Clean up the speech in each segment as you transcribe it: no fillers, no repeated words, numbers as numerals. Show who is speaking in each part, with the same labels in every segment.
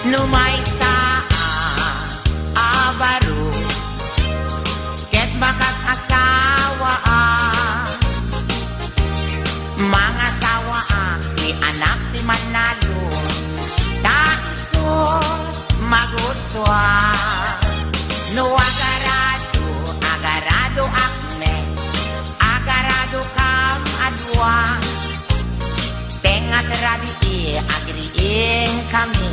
Speaker 1: Numay sa abaro ket makakasawa mga sawa ni anak ti Manalo daiso magustuhan no agarado akme agarado kam adwa tengat rabi agriin kami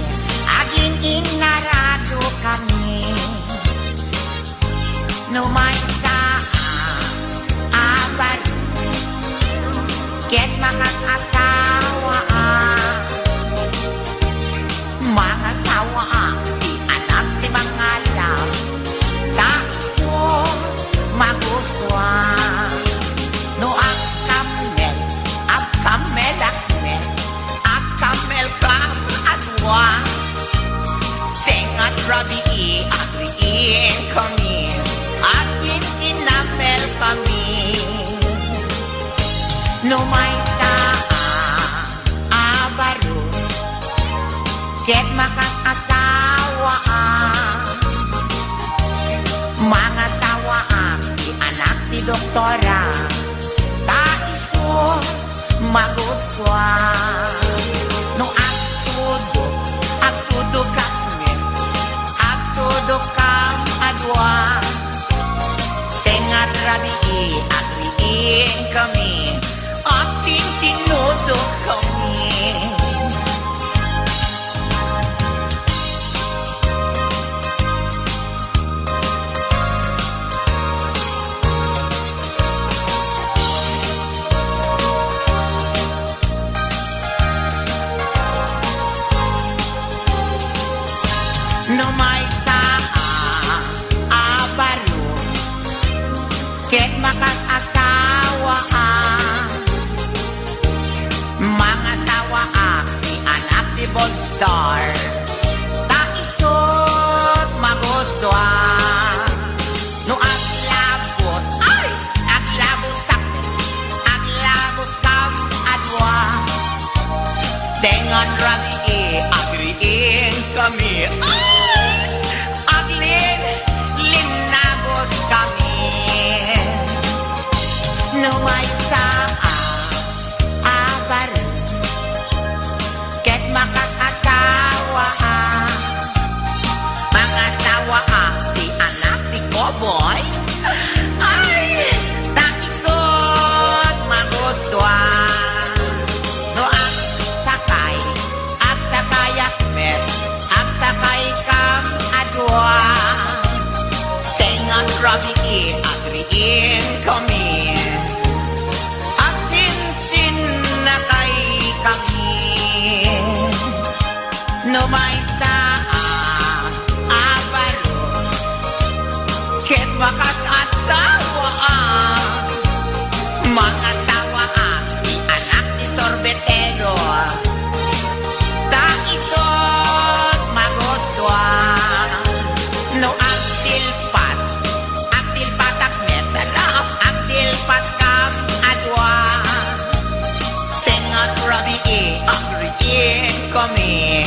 Speaker 1: aging inarado kami no may sa abaro ket makakasawa mga sawa di anak ti Mangalam daiso magustuhan no akkamel akkamel kam adwa tengat rabi agriin kami aging inamel kami no may sa abaro ket makakasawa mga sawa di anak ti doktora daiso magustuhan no agtudo kami agtudo kam adwa tengat rabi agriin kami ating tinudo kami no may sa abaro ket makakasawa mga sawa di anak ti Bolstar daisot magustuhan no aglabos sakit aglabos kam adwa tengan rabi agriin kami aglin linagos kami no may sa abaro ket makakasawa mga sawa di anak ti Koboy ay daisot magustuhan no agsakay akmet agsakay kam adwa tengan rabi agriin kami agsinsin na kay kami no may sa abaro ket makakasawa mga sawa di anak ti Sorbetero daisot magustuhan no agtilpat akmet sarap agtilpat kam adwa tengat rabi agriin kami